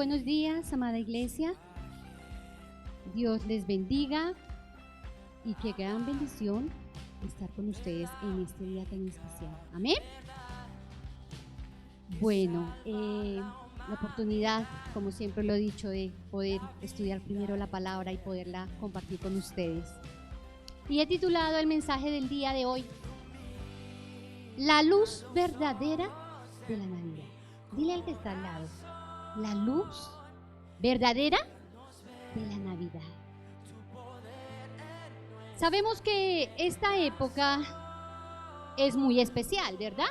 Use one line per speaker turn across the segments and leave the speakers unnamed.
buenos días, amada iglesia. Dios les bendiga y qué gran bendición estar con ustedes en este día tan especial. Amén. Bueno, la oportunidad, como siempre lo he dicho, de poder estudiar primero la palabra y poderla compartir con ustedes. Y he titulado el mensaje del día de hoy: La luz verdadera de la Navidad. Dile al que está al lado: la luz verdadera de la Navidad. Sabemos que esta época es muy especial, ¿verdad?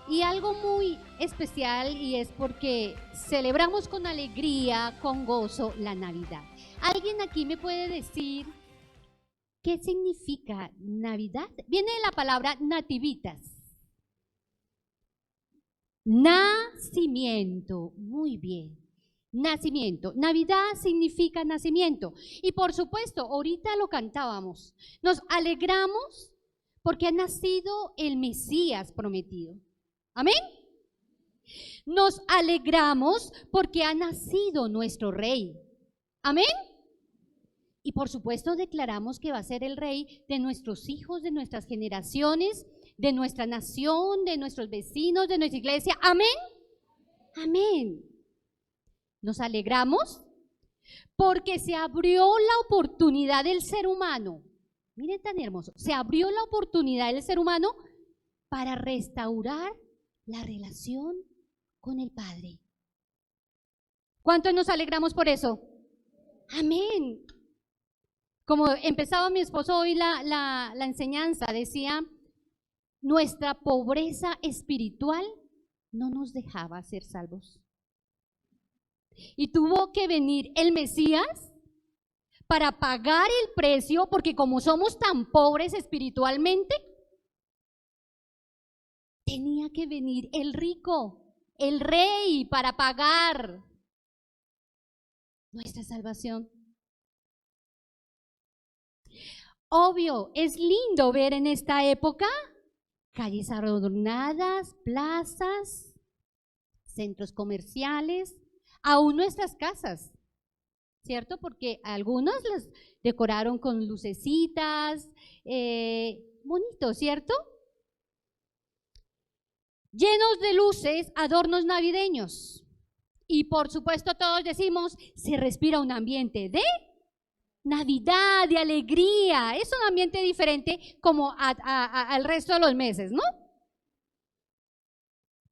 Y algo muy especial, y es porque celebramos con alegría, con gozo, la Navidad. ¿Alguien aquí me puede decir qué significa Navidad? Viene de la palabra nativitas. Nacimiento, muy bien. Nacimiento. Navidad significa nacimiento. Y por supuesto, ahorita lo cantábamos. Nos alegramos porque ha nacido el Mesías prometido. Amén. Nos alegramos porque ha nacido nuestro Rey. Amén. Y por supuesto declaramos que va a ser el Rey de nuestros hijos, de nuestras generaciones, de nuestra nación, de nuestros vecinos, de nuestra iglesia. Amén. Amén. Nos alegramos porque se abrió la oportunidad del ser humano. Miren tan hermoso. Se abrió la oportunidad del ser humano para restaurar la relación con el Padre. ¿Cuántos nos alegramos por eso? Amén. Como empezaba mi esposo hoy la enseñanza, decía: nuestra pobreza espiritual no nos dejaba ser salvos. Y tuvo que venir el Mesías para pagar el precio, porque como somos tan pobres espiritualmente, tenía que venir el rico, el Rey, para pagar nuestra salvación. Obvio, es lindo ver en esta época calles adornadas, plazas, centros comerciales, aún nuestras casas, ¿cierto? Porque algunos las decoraron con lucecitas, bonito, ¿cierto? Llenos de luces, adornos navideños. Y por supuesto todos decimos, se respira un ambiente de Navidad, de alegría. Es un ambiente diferente como al resto de los meses, ¿no?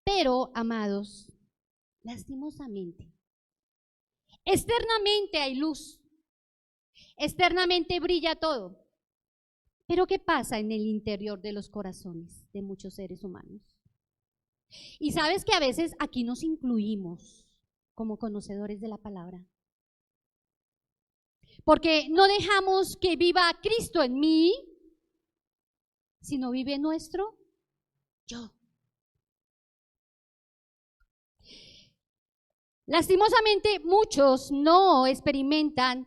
Pero, amados, lastimosamente, externamente hay luz, externamente brilla todo. Pero ¿qué pasa en el interior de los corazones de muchos seres humanos? Y sabes que a veces aquí nos incluimos como conocedores de la palabra, porque no dejamos que viva Cristo en mí, sino vive nuestro yo. Lastimosamente, muchos no experimentan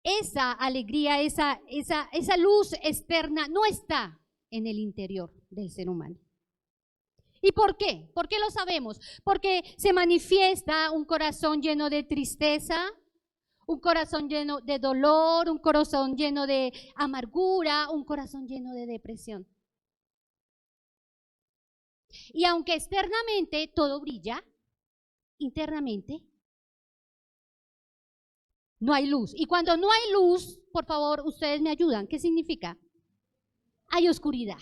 esa alegría, esa luz externa no está en el interior del ser humano. ¿Y por qué? ¿Por qué lo sabemos? Porque se manifiesta un corazón lleno de tristeza, un corazón lleno de dolor, un corazón lleno de amargura, un corazón lleno de depresión. Y aunque externamente todo brilla, internamente no hay luz. Y cuando no hay luz, por favor, ustedes me ayudan. ¿Qué significa? Hay oscuridad.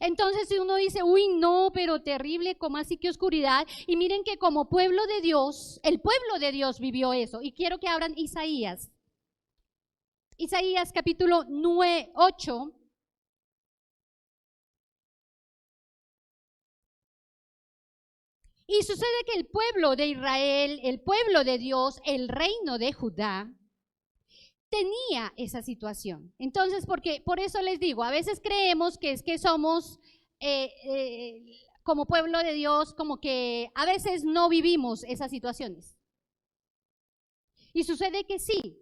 Entonces, si uno dice, uy, no, pero terrible, ¿cómo así que oscuridad? Y miren que como pueblo de Dios, el pueblo de Dios vivió eso. Y quiero que abran Isaías. Isaías capítulo 8. Y sucede que el pueblo de Israel, el pueblo de Dios, el reino de Judá, tenía esa situación. Entonces, por eso les digo, a veces creemos que es que somos como pueblo de Dios, como que a veces no vivimos esas situaciones. Y sucede que sí,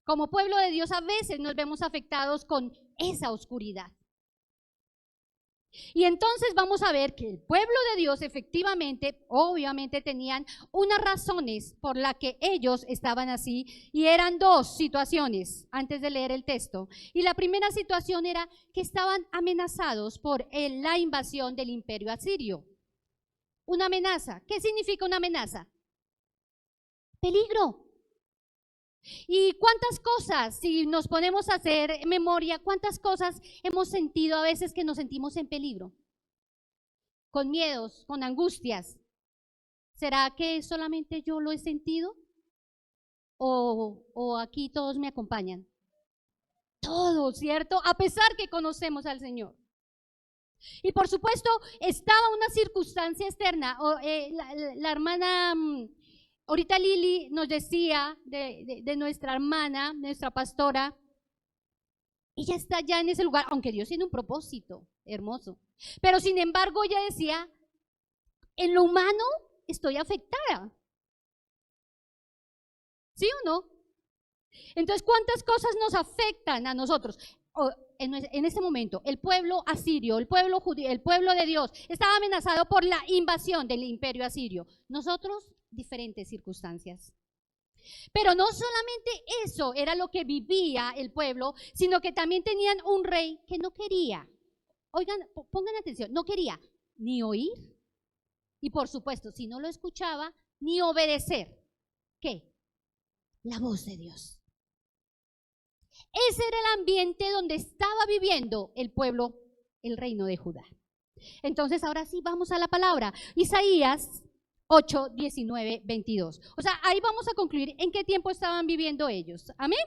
como pueblo de Dios a veces nos vemos afectados con esa oscuridad. Y entonces vamos a ver que el pueblo de Dios efectivamente, obviamente tenían unas razones por las que ellos estaban así, y eran dos situaciones antes de leer el texto. Y la primera situación era que estaban amenazados por la invasión del imperio asirio. Una amenaza. ¿Qué significa una amenaza? Peligro. ¿Y cuántas cosas, si nos ponemos a hacer memoria, cuántas cosas hemos sentido a veces que nos sentimos en peligro? Con miedos, con angustias. ¿Será que solamente yo lo he sentido? ¿O aquí todos me acompañan? Todos, ¿cierto? A pesar que conocemos al Señor. Y por supuesto, estaba una circunstancia externa. La hermana... ahorita Lili nos decía de nuestra hermana, nuestra pastora, ella está ya en ese lugar, aunque Dios tiene un propósito hermoso. Pero sin embargo ella decía, en lo humano estoy afectada. ¿Sí o no? Entonces, ¿cuántas cosas nos afectan a nosotros? En este momento, el pueblo asirio, el pueblo judío, el pueblo de Dios, estaba amenazado por la invasión del imperio asirio. Nosotros, diferentes circunstancias. Pero no solamente eso era lo que vivía el pueblo, sino que también tenían un rey que no quería, oigan, pongan atención, no quería ni oír, y por supuesto, si no lo escuchaba, ni obedecer. ¿Qué? La voz de Dios. Ese era el ambiente donde estaba viviendo el pueblo, el reino de Judá. Entonces, ahora sí, vamos a la palabra. Isaías 8, 19, 22. O sea, ahí vamos a concluir en qué tiempo estaban viviendo ellos. Amén.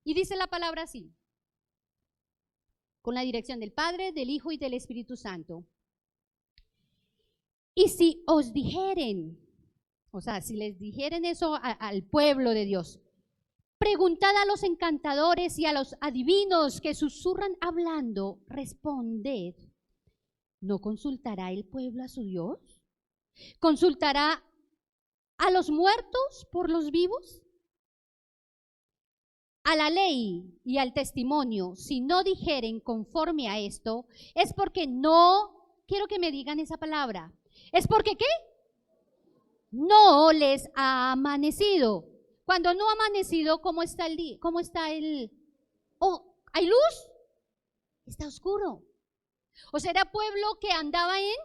Y dice la palabra así: con la dirección del Padre, del Hijo y del Espíritu Santo. Y si os dijeren, o sea, si les dijeren eso al pueblo de Dios, preguntad a los encantadores y a los adivinos que susurran hablando, responded, ¿no consultará el pueblo a su Dios? ¿Consultará a los muertos por los vivos? A la ley y al testimonio, si no dijeren conforme a esto, es porque no, quiero que me digan esa palabra, ¿es porque qué? No les ha amanecido. Cuando no ha amanecido, ¿cómo está el día? ¿Cómo está el? Oh, ¿hay luz? Está oscuro. O sea, era pueblo que andaba en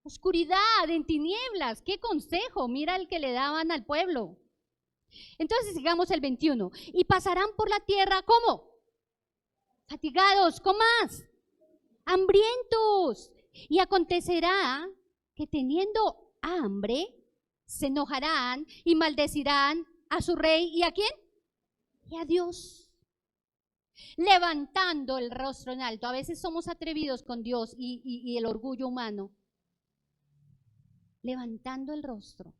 oscuridad, en tinieblas. ¿Qué consejo? Mira el que le daban al pueblo. Entonces sigamos el 21. Y pasarán por la tierra, ¿cómo? Fatigados, ¿cómo más? Hambrientos. Y acontecerá que teniendo hambre, se enojarán y maldecirán a su rey. ¿Y a quién? Y a Dios. Levantando el rostro en alto. A veces somos atrevidos con Dios y el orgullo humano. Levantando el rostro.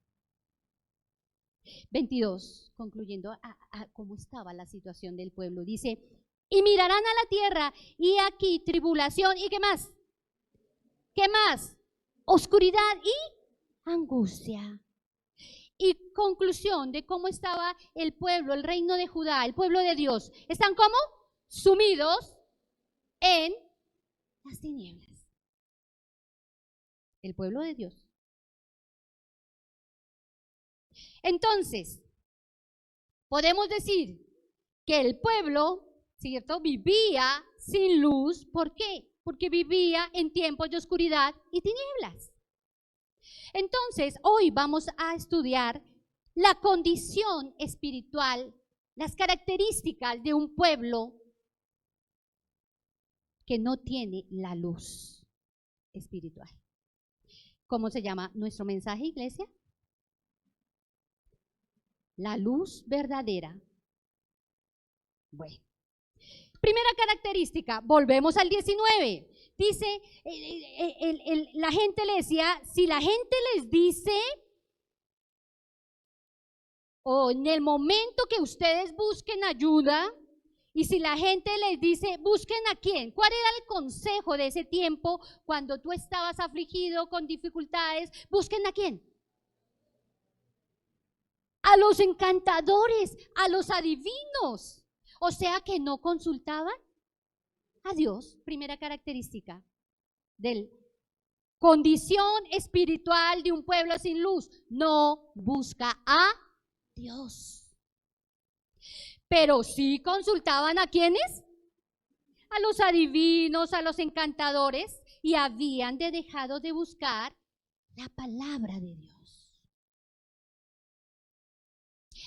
22, concluyendo a cómo estaba la situación del pueblo. Dice, y mirarán a la tierra y aquí tribulación. ¿Y qué más? ¿Qué más? Oscuridad y angustia. Y conclusión de cómo estaba el pueblo, el reino de Judá, el pueblo de Dios. ¿Están como? Sumidos en las tinieblas. El pueblo de Dios. Entonces, podemos decir que el pueblo, ¿cierto?, vivía sin luz. ¿Por qué? Porque vivía en tiempos de oscuridad y tinieblas. Entonces, hoy vamos a estudiar la condición espiritual, las características de un pueblo que no tiene la luz espiritual. ¿Cómo se llama nuestro mensaje, iglesia? La luz verdadera. Bueno, primera característica, volvemos al 19. Dice, la gente le decía, si la gente les dice, o en el momento que ustedes busquen ayuda, y si la gente les dice, busquen a quién. ¿Cuál era el consejo de ese tiempo cuando tú estabas afligido con dificultades? Busquen a quién. A los encantadores, a los adivinos. O sea que no consultaban a Dios, primera característica. del condición espiritual de un pueblo sin luz. No busca a Dios. Pero sí consultaban ¿a quiénes? A los adivinos, a los encantadores, y habían dejado de buscar la palabra de Dios.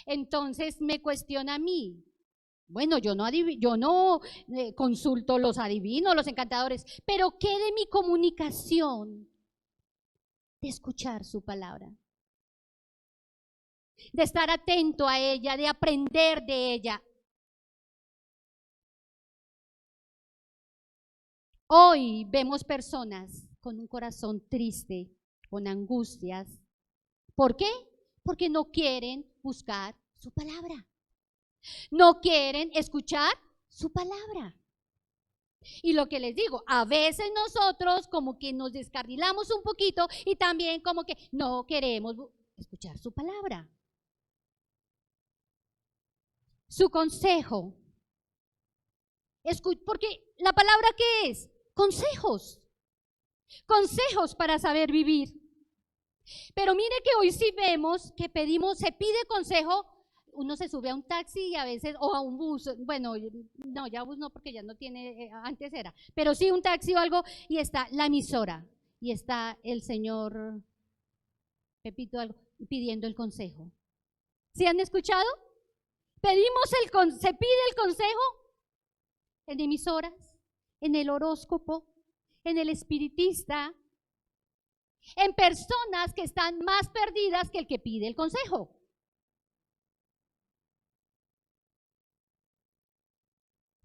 Entonces me cuestiona a mí. Bueno, yo no consulto los adivinos, los encantadores, pero ¿qué de mi comunicación de escuchar su palabra? De estar atento a ella, de aprender de ella. Hoy vemos personas con un corazón triste, con angustias. ¿Por qué? Porque no quieren buscar su palabra. No quieren escuchar su palabra. Y lo que les digo, a veces nosotros como que nos descarrilamos un poquito y también como que no queremos escuchar su palabra. Su consejo. Porque la palabra ¿qué es? Consejos. Consejos para saber vivir. Pero mire que hoy sí vemos que se pide consejo. Uno se sube a un taxi y a veces, o a un bus, bueno, no, ya bus no porque ya no tiene, antes era, pero sí un taxi o algo, y está la emisora, y está el señor Pepito pidiendo el consejo. ¿Sí han escuchado? Se pide el consejo en emisoras, en el horóscopo, en el espiritista, en personas que están más perdidas que el que pide el consejo.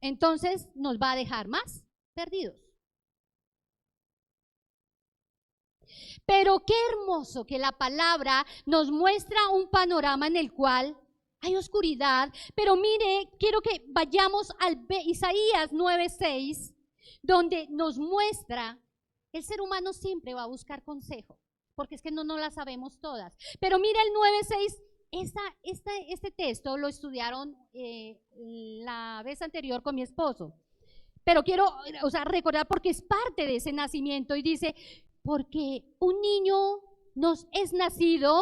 Entonces nos va a dejar más perdidos. Pero qué hermoso que la palabra nos muestra un panorama en el cual hay oscuridad, pero mire, quiero que vayamos al Isaías 9:6, donde nos muestra, el ser humano siempre va a buscar consejo, porque es que no la sabemos todas. Pero mira el 9:6. Este texto lo estudiaron la vez anterior con mi esposo, pero quiero recordar porque es parte de ese nacimiento y dice, porque un niño nos es nacido,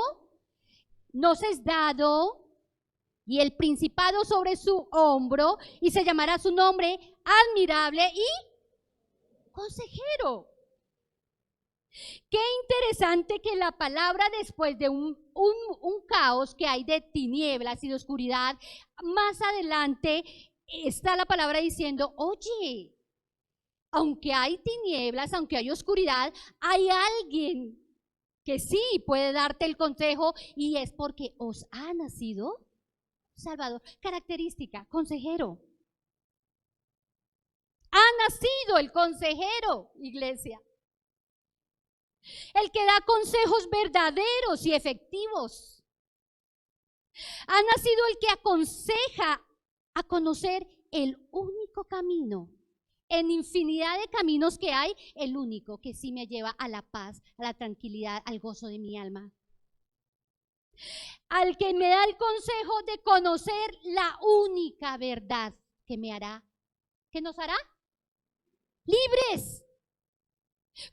nos es dado y el principado sobre su hombro y se llamará su nombre admirable y consejero. Qué interesante que la palabra después de un caos que hay de tinieblas y de oscuridad, más adelante está la palabra diciendo, oye, aunque hay tinieblas, aunque hay oscuridad, hay alguien que sí puede darte el consejo y es porque os ha nacido Salvador. Característica, consejero. Ha nacido el consejero, iglesia. El que da consejos verdaderos y efectivos. Ha nacido el que aconseja a conocer el único camino. En infinidad de caminos que hay, el único que sí me lleva a la paz, a la tranquilidad, al gozo de mi alma. Al que me da el consejo de conocer la única verdad que me hará, ¿qué nos hará? Libres.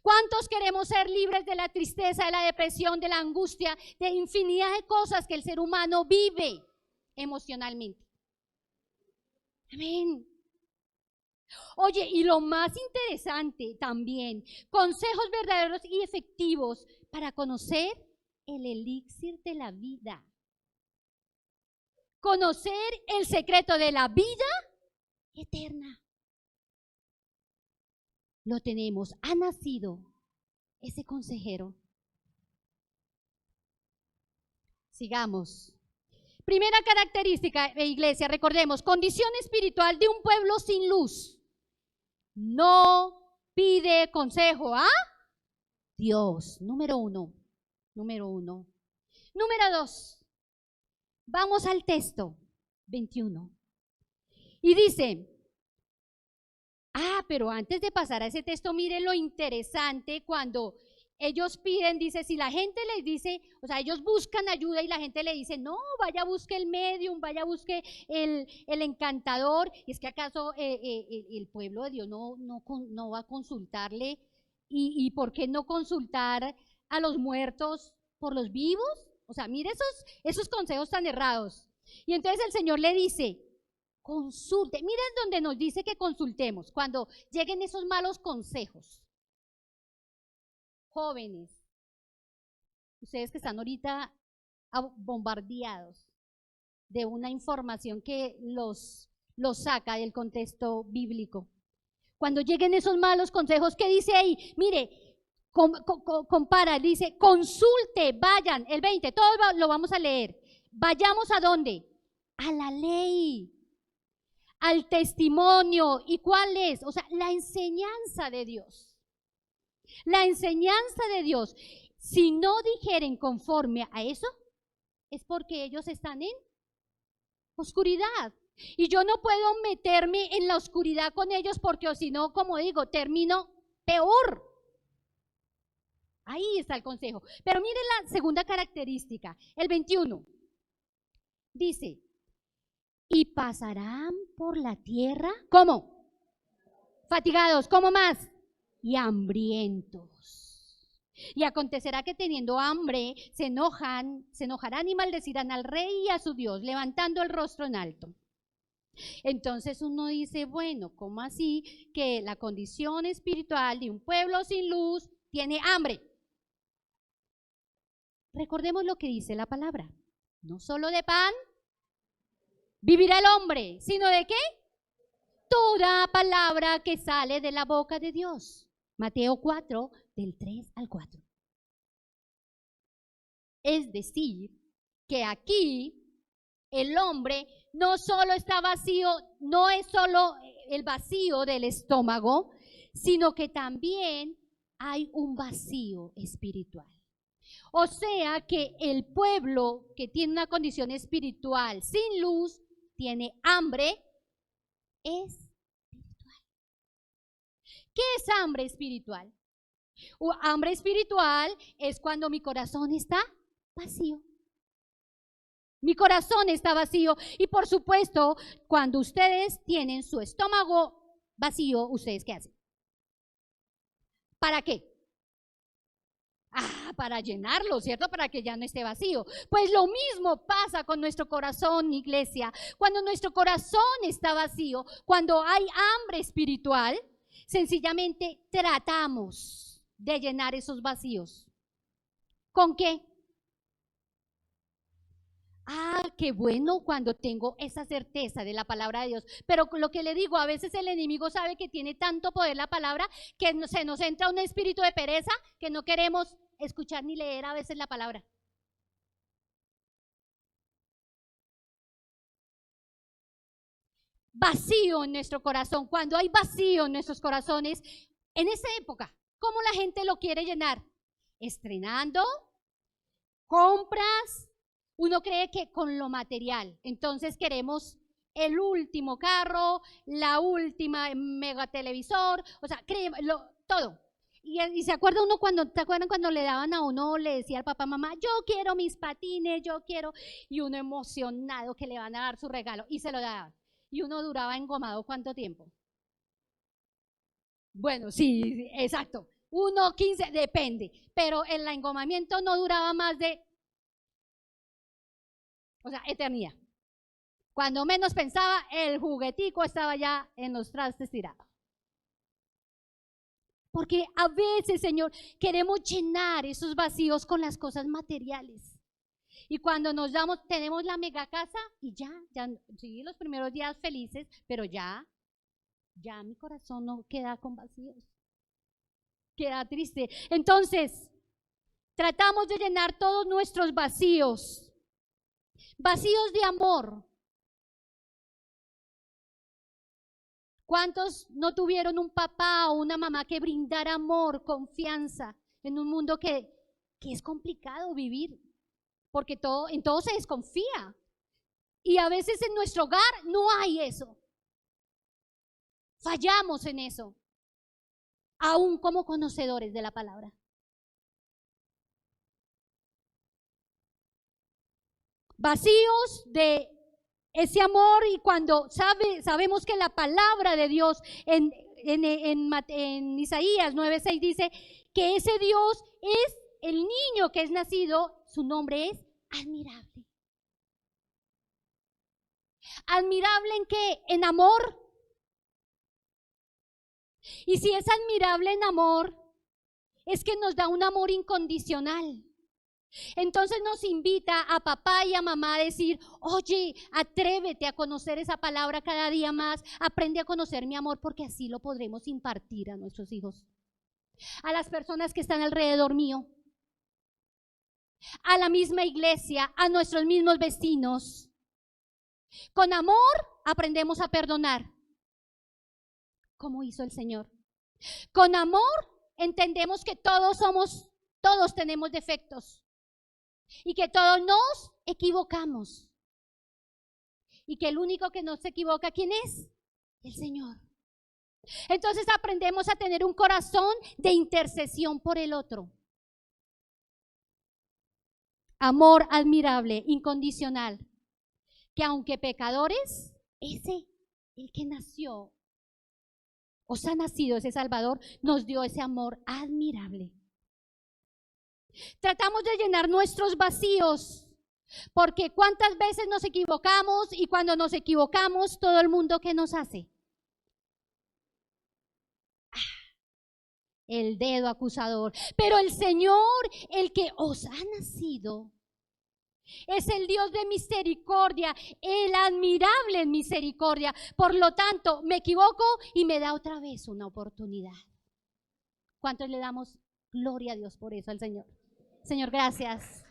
¿Cuántos queremos ser libres de la tristeza, de la depresión, de la angustia, de infinidad de cosas que el ser humano vive emocionalmente? Amén. Oye, y lo más interesante también, consejos verdaderos y efectivos para conocer el elixir de la vida. Conocer el secreto de la vida eterna. Lo tenemos, ha nacido ese consejero. Sigamos. Primera característica de iglesia, recordemos, condición espiritual de un pueblo sin luz. No pide consejo a Dios, número uno. Número 2, vamos al texto 21. Y dice, pero antes de pasar a ese texto, miren lo interesante cuando ellos piden, dice, si la gente les dice, ellos buscan ayuda y la gente le dice, no, vaya busque el medium, vaya busque el encantador, y es que acaso el pueblo de Dios no va a consultarle ¿Y por qué no consultar a los muertos por los vivos? O sea, mire esos consejos tan errados. Y entonces el Señor le dice, consulte. Miren donde nos dice que consultemos, cuando lleguen esos malos consejos. Jóvenes, ustedes que están ahorita bombardeados de una información que los saca del contexto bíblico. Cuando lleguen esos malos consejos, ¿qué dice ahí? Mire, compara, dice, consulte, vayan, el 20, todo lo vamos a leer. Vayamos ¿a dónde? A la ley, al testimonio. ¿Y cuál es? O sea, la enseñanza de Dios. La enseñanza de Dios. Si no dijeren conforme a eso, es porque ellos están en oscuridad. Y yo no puedo meterme en la oscuridad con ellos porque o si no, como digo, termino peor. Ahí está el consejo. Pero miren la segunda característica, el 21. Dice, y pasarán por la tierra, ¿cómo? Fatigados, ¿cómo más? Y hambrientos. Y acontecerá que teniendo hambre, se enojarán y maldecirán al rey y a su Dios, levantando el rostro en alto. Entonces uno dice, bueno, ¿cómo así que la condición espiritual de un pueblo sin luz tiene hambre? Recordemos lo que dice la palabra. No solo de pan vivirá el hombre, sino de qué? Toda palabra que sale de la boca de Dios. Mateo 4, del 3 al 4. Es decir, que aquí el hombre no solo está vacío, no es solo el vacío del estómago, sino que también hay un vacío espiritual. O sea que el pueblo que tiene una condición espiritual sin luz, tiene hambre espiritual. ¿Qué es hambre espiritual? Hambre espiritual es cuando mi corazón está vacío. Mi corazón está vacío y por supuesto, cuando ustedes tienen su estómago vacío, ¿ustedes qué hacen? ¿Para qué? Para llenarlo, ¿cierto? Para que ya no esté vacío. Pues lo mismo pasa con nuestro corazón, iglesia. Cuando nuestro corazón está vacío, cuando hay hambre espiritual, sencillamente tratamos de llenar esos vacíos. ¿Con qué? Qué bueno cuando tengo esa certeza de la palabra de Dios. Pero lo que le digo, a veces el enemigo sabe que tiene tanto poder la palabra que se nos entra un espíritu de pereza que no queremos escuchar ni leer a veces la palabra. Vacío en nuestro corazón. Cuando hay vacío en nuestros corazones, en esa época, ¿cómo la gente lo quiere llenar? Estrenando, compras. Uno cree que con lo material, entonces queremos el último carro, la última mega televisor, o sea, todo. Y se acuerda uno ¿te acuerdan cuando le daban a uno, le decía al papá, mamá, yo quiero mis patines, yo quiero, y uno emocionado que le van a dar su regalo, y se lo daban. Y uno duraba engomado, ¿cuánto tiempo? Bueno, sí, exacto, 1, 15, depende, pero el engomamiento no duraba más de, o sea, eternidad. Cuando menos pensaba, el juguetico estaba ya en los trastes tirado. Porque a veces, Señor, queremos llenar esos vacíos con las cosas materiales. Y cuando tenemos la mega casa y ya, sí, los primeros días felices, pero ya mi corazón no queda con vacíos. Queda triste. Entonces, tratamos de llenar todos nuestros vacíos. Vacíos de amor. ¿Cuántos no tuvieron un papá o una mamá que brindara amor, confianza en un mundo que es complicado vivir? Porque en todo se desconfía. Y a veces en nuestro hogar no hay eso. Fallamos en eso, aún como conocedores de la palabra. Vacíos de ese amor, y cuando sabemos que la palabra de Dios en Isaías 9:6 dice que ese Dios es el niño que es nacido, su nombre es admirable. ¿Admirable en qué? En amor. Y si es admirable en amor, es que nos da un amor incondicional. Entonces nos invita a papá y a mamá a decir, oye, atrévete a conocer esa palabra cada día más, aprende a conocer mi amor, porque así lo podremos impartir a nuestros hijos, a las personas que están alrededor mío, a la misma iglesia, a nuestros mismos vecinos. Con amor aprendemos a perdonar, como hizo el Señor. Con amor entendemos que todos tenemos defectos y que todos nos equivocamos. Y que el único que no se equivoca, ¿quién es? El Señor. Entonces aprendemos a tener un corazón de intercesión por el otro. Amor admirable, incondicional. Que aunque pecadores, el que nació, os ha nacido ese Salvador, nos dio ese amor admirable. Tratamos de llenar nuestros vacíos, porque cuántas veces nos equivocamos y cuando nos equivocamos, todo el mundo, ¿qué nos hace? El dedo acusador. Pero el Señor, el que os ha nacido, es el Dios de misericordia, el admirable en misericordia. Por lo tanto, me equivoco y me da otra vez una oportunidad. ¿Cuántos le damos gloria a Dios por eso al Señor? Señor, gracias.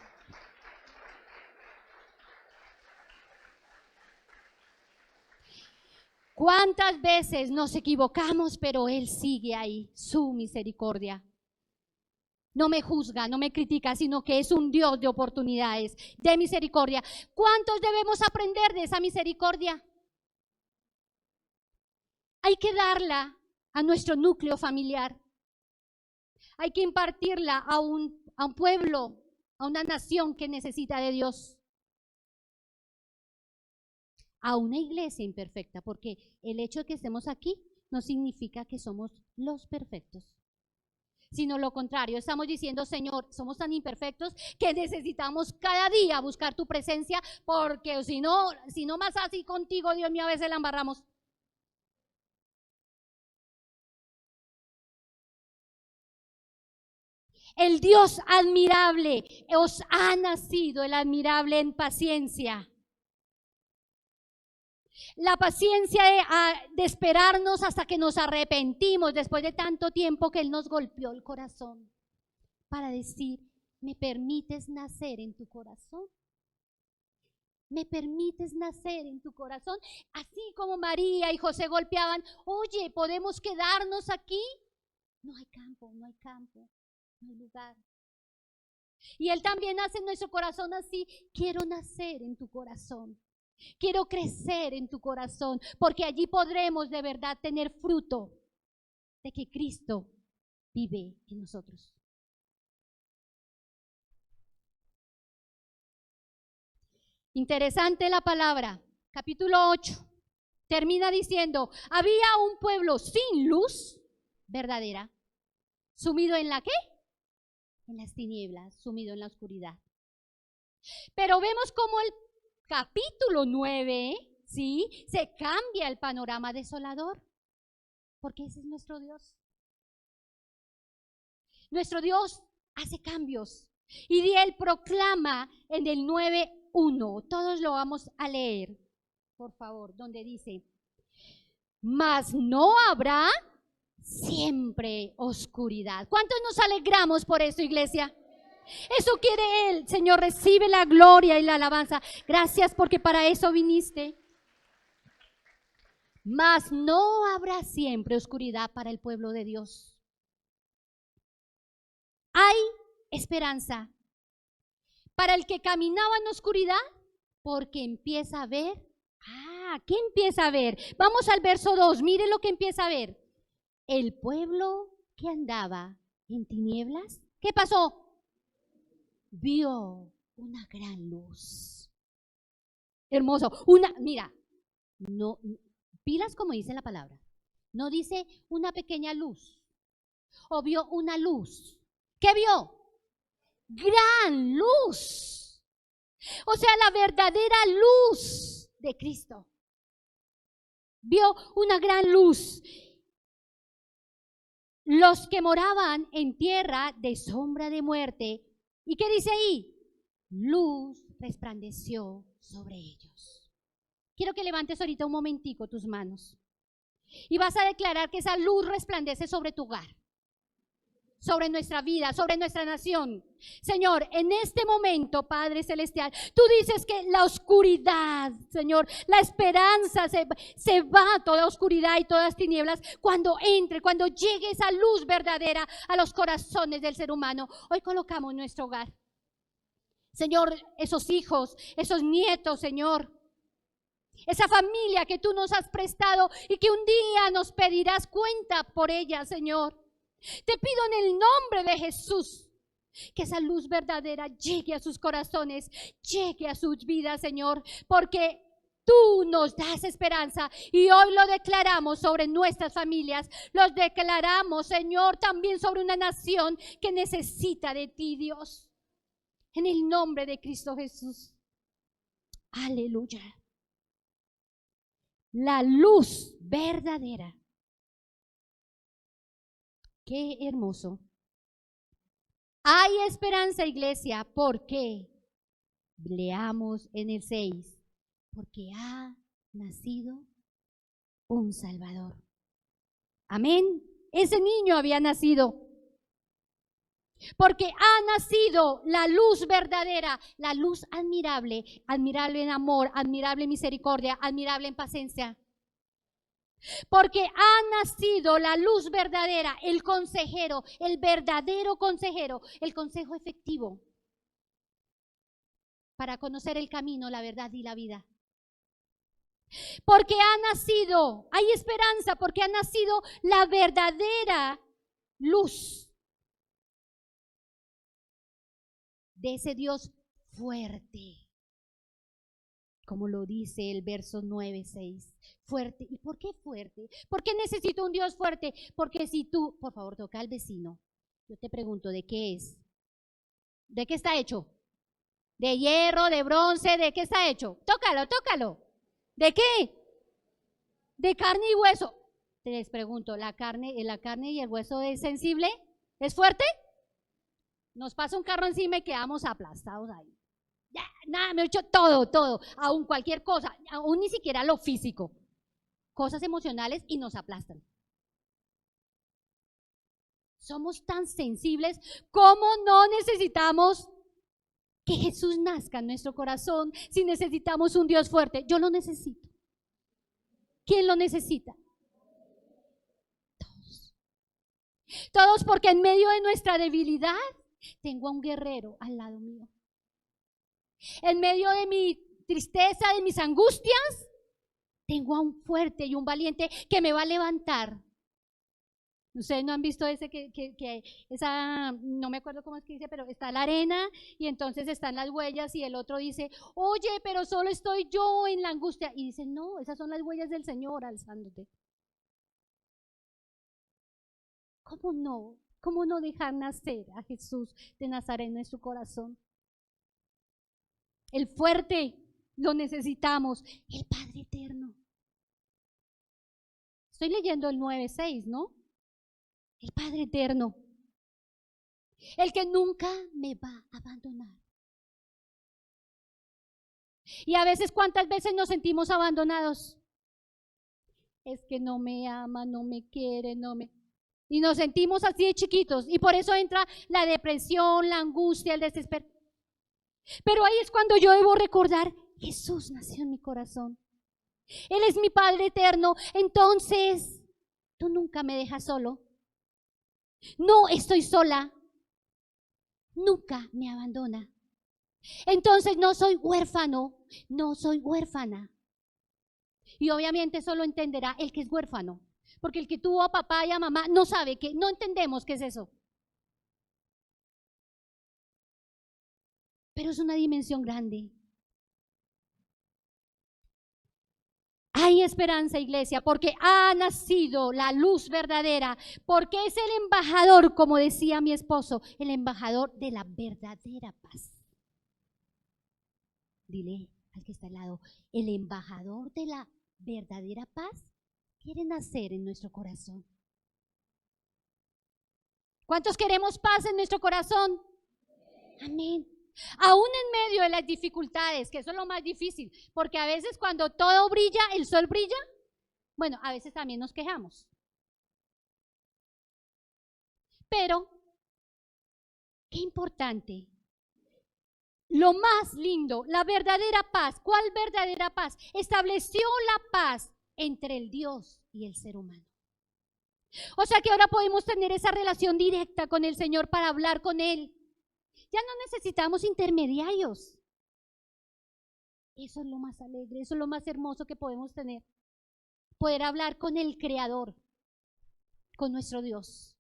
¿Cuántas veces nos equivocamos, pero Él sigue ahí, su misericordia? No me juzga, no me critica, sino que es un Dios de oportunidades, de misericordia. ¿Cuántos debemos aprender de esa misericordia? Hay que darla a nuestro núcleo familiar. Hay que impartirla a un pueblo, a una nación que necesita de Dios. A una iglesia imperfecta, porque el hecho de que estemos aquí no significa que somos los perfectos, sino lo contrario. Estamos diciendo, Señor, somos tan imperfectos que necesitamos cada día buscar tu presencia, porque si no más así contigo, Dios mío, a veces la embarramos. El Dios admirable os ha nacido, el admirable en paciencia. La paciencia de esperarnos hasta que nos arrepentimos después de tanto tiempo que Él nos golpeó el corazón para decir, ¿me permites nacer en tu corazón? ¿Me permites nacer en tu corazón? Así como María y José golpeaban, oye, ¿podemos quedarnos aquí? No hay campo, no hay campo, no hay lugar. Y Él también nace en nuestro corazón así, quiero nacer en tu corazón. Quiero crecer en tu corazón, porque allí podremos de verdad tener fruto de que Cristo vive en nosotros. Interesante la palabra. Capítulo 8 termina diciendo, había un pueblo sin luz verdadera, sumido en la ¿qué? En las tinieblas, sumido en la oscuridad. Pero vemos cómo el capítulo 9, ¿sí? Se cambia el panorama desolador, porque ese es nuestro Dios. Nuestro Dios hace cambios y Él proclama en el 9:1, todos lo vamos a leer, por favor, donde dice, mas no habrá siempre oscuridad. ¿Cuántos nos alegramos por eso, iglesia? Eso quiere Él. Señor, recibe la gloria y la alabanza. Gracias porque para eso viniste. Mas no habrá siempre oscuridad para el pueblo de Dios. Hay esperanza para el que caminaba en oscuridad, porque empieza a ver. ¿Qué empieza a ver? Vamos al verso 2, mire lo que empieza a ver. El pueblo que andaba en tinieblas, ¿qué pasó? Vio una gran luz. Hermoso. Mira, no, pilas como dice la palabra. No dice una pequeña luz o vio una luz. ¿Qué vio? Gran luz. O sea, la verdadera luz de Cristo. Vio una gran luz. Los que moraban en tierra de sombra de muerte. ¿Y qué dice ahí? Luz resplandeció sobre ellos. Quiero que levantes ahorita un momentico tus manos. Y vas a declarar que esa luz resplandece sobre tu hogar, sobre nuestra vida, sobre nuestra nación. Señor, en este momento, Padre Celestial, tú dices que la oscuridad, Señor, la esperanza se va, toda oscuridad y todas tinieblas, cuando entre, cuando llegue esa luz verdadera a los corazones del ser humano. Hoy colocamos nuestro hogar. Señor, esos hijos, esos nietos, Señor, esa familia que tú nos has prestado y que un día nos pedirás cuenta por ella, Señor. Te pido en el nombre de Jesús que esa luz verdadera llegue a sus corazones, llegue a sus vidas, Señor, porque tú nos das esperanza y hoy lo declaramos sobre nuestras familias, los declaramos, Señor, también sobre una nación que necesita de ti, Dios. En el nombre de Cristo Jesús. Aleluya. La luz verdadera. Qué hermoso. Hay esperanza, iglesia. ¿Por qué? Leamos en el 6. Porque ha nacido un Salvador. Amén. Ese niño había nacido. Porque ha nacido la luz verdadera, la luz admirable, admirable en amor, admirable en misericordia, admirable en paciencia. Porque ha nacido la luz verdadera, el consejero, el verdadero consejero, el consejo efectivo para conocer el camino, la verdad y la vida. Porque ha nacido, hay esperanza, porque ha nacido la verdadera luz de ese Dios fuerte, como lo dice el verso 9:6. Fuerte. ¿Y por qué fuerte? ¿Por qué necesito un Dios fuerte? Porque si tú, por favor, toca al vecino. Yo te pregunto, ¿de qué es? ¿De qué está hecho? ¿De hierro, de bronce? ¿De qué está hecho? Tócalo, tócalo. ¿De qué? De carne y hueso. Te les pregunto, ¿la carne y el hueso es sensible? ¿Es fuerte? Nos pasa un carro encima y quedamos aplastados ahí. Ya, nada, me he hecho todo, aún cualquier cosa, aún ni siquiera lo físico. Cosas emocionales y nos aplastan. Somos tan sensibles, ¿cómo no necesitamos que Jesús nazca en nuestro corazón si necesitamos un Dios fuerte? Yo lo necesito. ¿Quién lo necesita? Todos. Todos, porque en medio de nuestra debilidad tengo a un guerrero al lado mío. En medio de mi tristeza, de mis angustias, tengo a un fuerte y un valiente que me va a levantar. Ustedes no han visto ese que esa, no me acuerdo cómo es que dice, pero está la arena y entonces están las huellas y el otro dice, oye, pero solo estoy yo en la angustia. Y dice, no, esas son las huellas del Señor alzándote. ¿Cómo no? ¿Cómo no dejar nacer a Jesús de Nazaret en nuestro corazón? El fuerte lo necesitamos, el Padre eterno. Estoy leyendo el 9:6, ¿no? El Padre eterno, el que nunca me va a abandonar. Y a veces, ¿cuántas veces nos sentimos abandonados? Es que no me ama, no me quiere, no me... Y nos sentimos así de chiquitos. Y por eso entra la depresión, la angustia, el desespero. Pero ahí es cuando yo debo recordar, Jesús nació en mi corazón. Él es mi Padre eterno. Entonces, tú nunca me dejas solo. No estoy sola. Nunca me abandona. Entonces no soy huérfano, no soy huérfana. Y obviamente eso lo entenderá el que es huérfano, porque el que tuvo a papá y a mamá no sabe, que no entendemos qué es eso. Pero es una dimensión grande. Hay esperanza, iglesia, porque ha nacido la luz verdadera, porque es el embajador, como decía mi esposo, el embajador de la verdadera paz. Dile al que está al lado, el embajador de la verdadera paz quiere nacer en nuestro corazón. ¿Cuántos queremos paz en nuestro corazón? Amén. Aún en medio de las dificultades, que eso es lo más difícil, porque a veces cuando todo brilla, el sol brilla, bueno, a veces también nos quejamos. Pero, qué importante, lo más lindo, la verdadera paz. ¿Cuál verdadera paz? Estableció la paz entre el Dios y el ser humano. O sea que ahora podemos tener esa relación directa con el Señor para hablar con Él. Ya no necesitamos intermediarios. Eso es lo más alegre, eso es lo más hermoso que podemos tener. Poder hablar con el Creador, con nuestro Dios,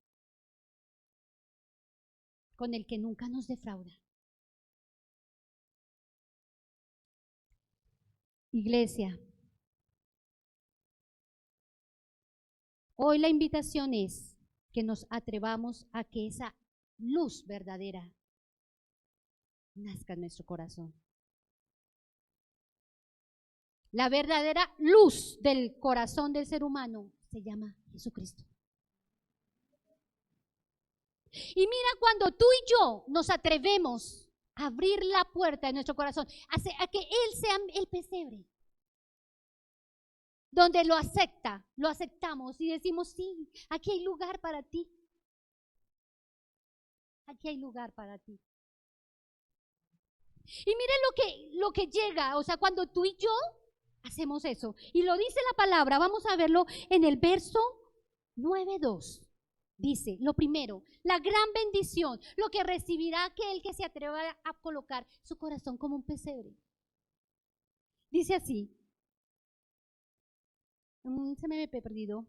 con el que nunca nos defrauda. Iglesia, hoy la invitación es que nos atrevamos a que esa luz verdadera nazca en nuestro corazón. La verdadera luz del corazón del ser humano se llama Jesucristo. Y mira, cuando tú y yo nos atrevemos a abrir la puerta de nuestro corazón, a que Él sea el pesebre, donde lo aceptamos y decimos, sí, aquí hay lugar para ti. Aquí hay lugar para ti. Y miren lo que llega, o sea, cuando tú y yo hacemos eso. Y lo dice la palabra, vamos a verlo en el verso 9:2. Dice, lo primero, la gran bendición, lo que recibirá aquel que se atreva a colocar su corazón como un pesebre. Dice así, se me he perdido.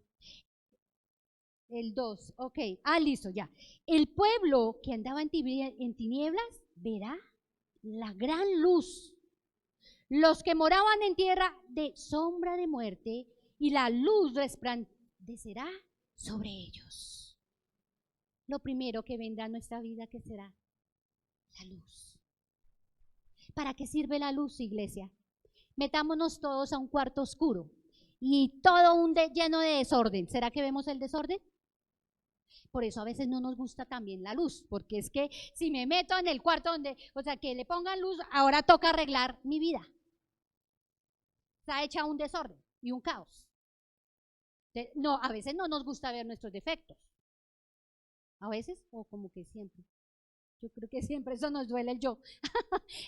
El 2, ok, listo, ya. El pueblo que andaba en tinieblas verá la gran luz. Los que moraban en tierra de sombra de muerte, y la luz resplandecerá sobre ellos. Lo primero que vendrá a nuestra vida, ¿qué será? La luz. ¿Para qué sirve la luz, iglesia? Metámonos todos a un cuarto oscuro y todo lleno de desorden. ¿Será que vemos el desorden? Por eso a veces no nos gusta también la luz, porque es que si me meto en el cuarto o sea, que le pongan luz, ahora toca arreglar mi vida. Está hecha un desorden y un caos. No, a veces no nos gusta ver nuestros defectos. A veces, o como que siempre. Yo creo que siempre eso nos duele el yo.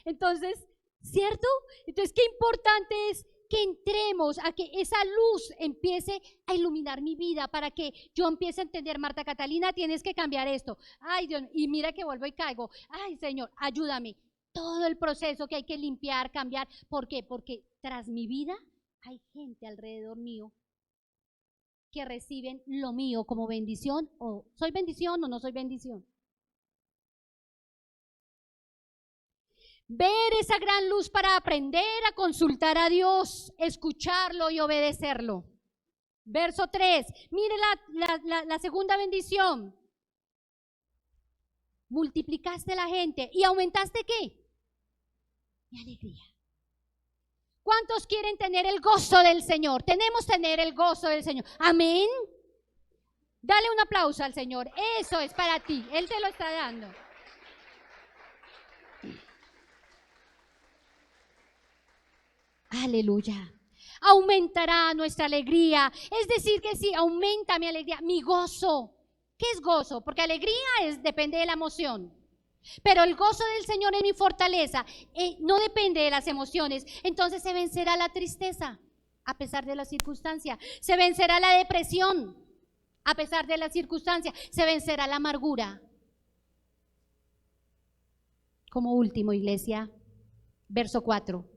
Entonces, ¿cierto? Entonces, qué importante es que entremos a que esa luz empiece a iluminar mi vida, para que yo empiece a entender, Marta Catalina, tienes que cambiar esto. Ay, Dios, y mira que vuelvo y caigo. Ay, Señor, ayúdame. Todo el proceso que hay que limpiar, cambiar. ¿Por qué? Porque tras mi vida hay gente alrededor mío que reciben lo mío como bendición, o soy bendición o no soy bendición. Ver esa gran luz para aprender a consultar a Dios, escucharlo y obedecerlo. Verso 3, mire la segunda bendición. Multiplicaste la gente y aumentaste ¿qué? Mi alegría. ¿Cuántos quieren tener el gozo del Señor? Tenemos que tener el gozo del Señor. Amén. Dale un aplauso al Señor. Eso es para ti. Él te lo está dando. Aleluya. Aumentará nuestra alegría. Es decir, que sí, aumenta mi alegría, mi gozo. ¿Qué es gozo? Porque alegría depende de la emoción. Pero el gozo del Señor es mi fortaleza. No depende de las emociones. Entonces se vencerá la tristeza a pesar de la circunstancia. Se vencerá la depresión a pesar de la circunstancia. Se vencerá la amargura. Como último, iglesia, verso 4.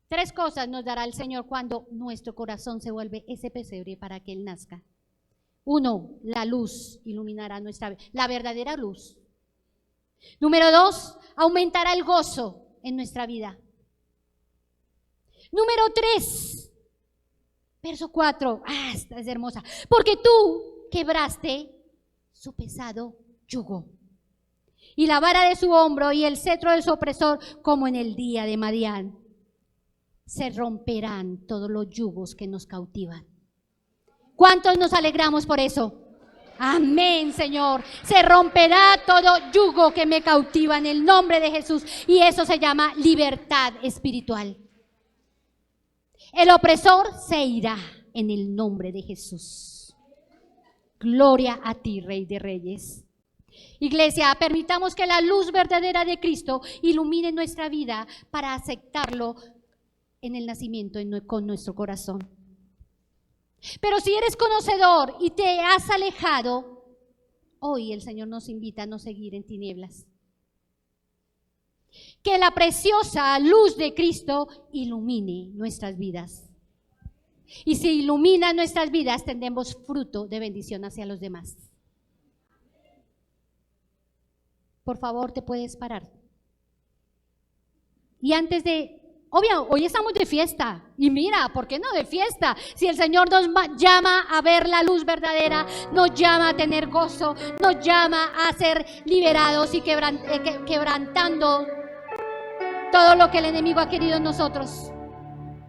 3 cosas nos dará el Señor cuando nuestro corazón se vuelve ese pesebre para que Él nazca. 1, la luz iluminará nuestra vida, la verdadera luz. Número 2, aumentará el gozo en nuestra vida. Número 3, Verso 4, esta es hermosa. Porque tú quebraste su pesado yugo, y la vara de su hombro y el cetro de su opresor, como en el día de Madián. Se romperán todos los yugos que nos cautivan. ¿Cuántos nos alegramos por eso? Amén, Señor. Se romperá todo yugo que me cautiva en el nombre de Jesús. Y eso se llama libertad espiritual. El opresor se irá en el nombre de Jesús. Gloria a ti, Rey de Reyes. Iglesia, permitamos que la luz verdadera de Cristo ilumine nuestra vida para aceptarlo en el nacimiento con nuestro corazón. Pero si eres conocedor y te has alejado, hoy el Señor nos invita a no seguir en tinieblas. Que la preciosa luz de Cristo ilumine nuestras vidas. Y si ilumina nuestras vidas, tendremos fruto de bendición hacia los demás. Por favor, te puedes parar. Y antes de... Obvio, hoy estamos de fiesta, y mira, ¿por qué no de fiesta? Si el Señor nos llama a ver la luz verdadera, nos llama a tener gozo, nos llama a ser liberados y quebrantando todo lo que el enemigo ha querido en nosotros.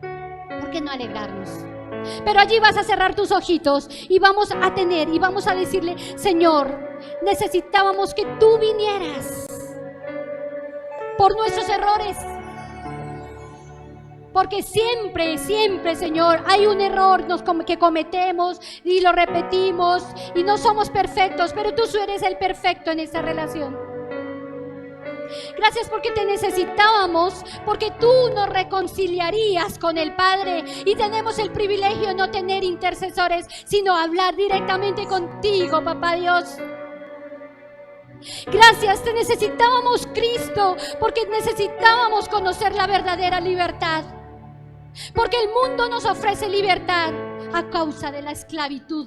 ¿Por qué no alegrarnos? Pero allí vas a cerrar tus ojitos y vamos a tener y vamos a decirle: Señor, necesitábamos que tú vinieras por nuestros errores. Porque siempre, Señor, hay un error que cometemos y lo repetimos y no somos perfectos, pero tú eres el perfecto en esta relación. Gracias porque te necesitábamos, porque tú nos reconciliarías con el Padre y tenemos el privilegio de no tener intercesores, sino hablar directamente contigo, Papá Dios. Gracias, te necesitábamos, Cristo, porque necesitábamos conocer la verdadera libertad. Porque el mundo nos ofrece libertad a causa de la esclavitud.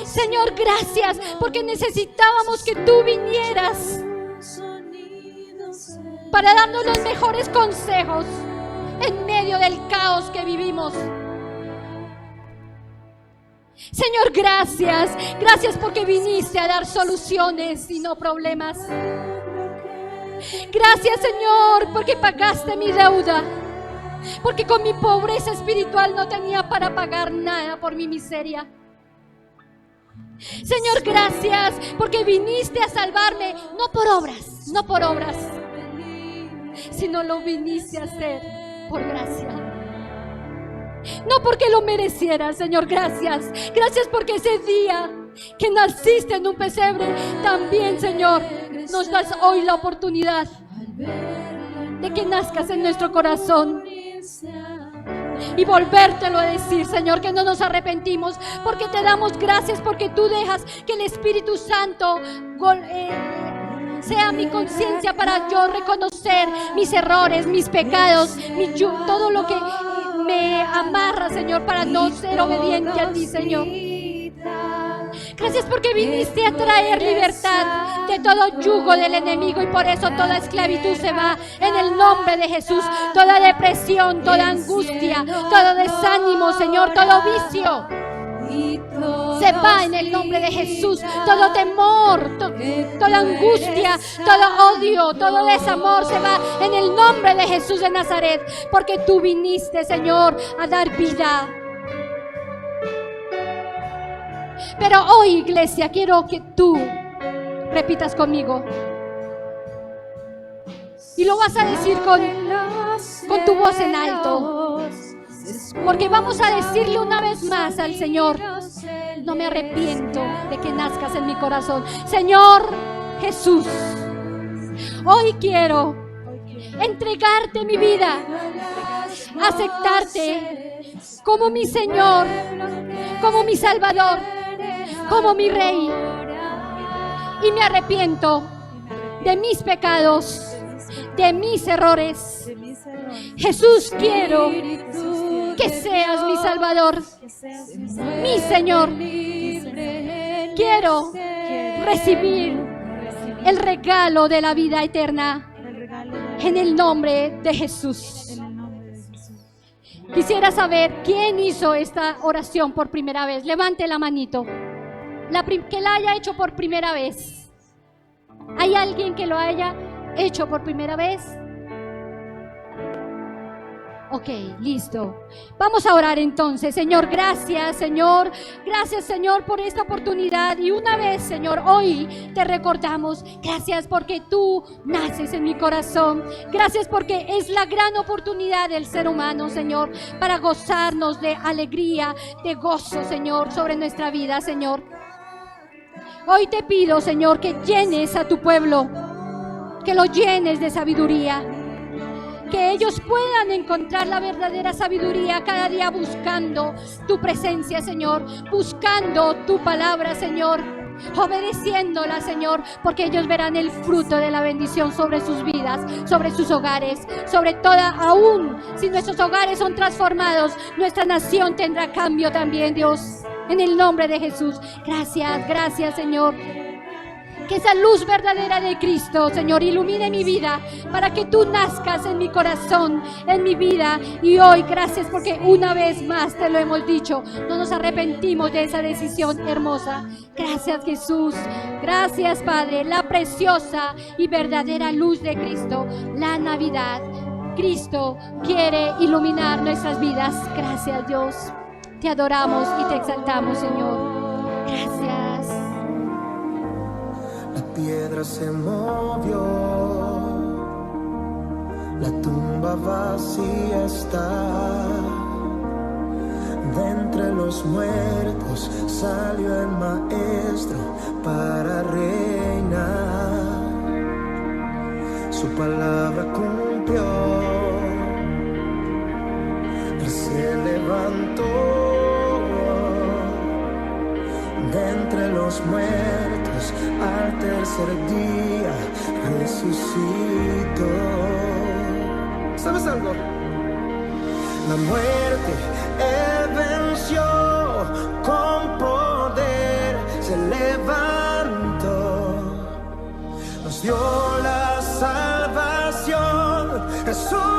Señor, gracias porque necesitábamos que tú vinieras para darnos los mejores consejos en medio del caos que vivimos. Señor, gracias porque viniste a dar soluciones y no problemas. Gracias, Señor, porque pagaste mi deuda, porque con mi pobreza espiritual no tenía para pagar nada por mi miseria. Señor, gracias porque viniste a salvarme, no por obras, sino lo viniste a hacer por gracia. No porque lo mereciera, Señor, gracias. Gracias porque ese día que naciste en un pesebre, también, Señor, nos das hoy la oportunidad de que nazcas en nuestro corazón y volvértelo a decir, Señor, que no nos arrepentimos, porque te damos gracias, porque tú dejas que el Espíritu Santo sea mi conciencia para yo reconocer mis errores, mis pecados, todo lo que me amarra, Señor, para no ser obediente a ti, Señor. Gracias porque viniste a traer libertad de todo yugo del enemigo, y por eso toda esclavitud se va en el nombre de Jesús. Toda depresión, toda angustia, todo desánimo, Señor, todo vicio se va en el nombre de Jesús. Todo temor, toda angustia, todo odio, todo desamor se va en el nombre de Jesús de Nazaret, porque tú viniste, Señor, a dar vida. Pero hoy, iglesia, quiero que tú repitas conmigo. Y lo vas a decir con tu voz en alto. Porque vamos a decirle una vez más al Señor: no me arrepiento de que nazcas en mi corazón. Señor Jesús, hoy quiero entregarte mi vida, aceptarte como mi Señor, como mi Salvador, como mi Rey. Y me arrepiento de mis pecados, de mis errores. Jesús, quiero que seas mi Salvador, mi Señor. Quiero recibir el regalo de la vida eterna en el nombre de Jesús. Quisiera saber quién hizo esta oración por primera vez. Levante la manito. Que la haya hecho por primera vez. ¿Hay alguien que lo haya hecho por primera vez? Ok, listo. Vamos a orar entonces. Señor, gracias, Señor. Gracias, Señor, por esta oportunidad. Y una vez, Señor, hoy te recordamos. Gracias porque tú naces en mi corazón. Gracias porque es la gran oportunidad del ser humano, Señor, para gozarnos de alegría, de gozo, Señor, sobre nuestra vida, Señor. Hoy te pido, Señor, que llenes a tu pueblo, que lo llenes de sabiduría, que ellos puedan encontrar la verdadera sabiduría cada día buscando tu presencia, Señor, buscando tu palabra, Señor, obedeciéndola, Señor, porque ellos verán el fruto de la bendición sobre sus vidas, sobre sus hogares, sobre toda, aún si nuestros hogares son transformados, nuestra nación tendrá cambio también, Dios, en el nombre de Jesús. Gracias, gracias, Señor. Que esa luz verdadera de Cristo, Señor, ilumine mi vida para que tú nazcas en mi corazón, en mi vida. Y hoy, gracias porque una vez más te lo hemos dicho, no nos arrepentimos de esa decisión hermosa. Gracias, Jesús. Gracias, Padre. La preciosa y verdadera luz de Cristo, la Navidad. Cristo quiere iluminar nuestras vidas. Gracias, Dios. Te adoramos y te exaltamos, Señor. Gracias.
La piedra se movió, la tumba vacía está. De entre los muertos salió el Maestro para reinar. Su palabra cumplió, Él se levantó. De entre los muertos al tercer día resucitó. ¿Sabes algo? La muerte Él venció con poder, se levantó, nos dio la salvación. Jesús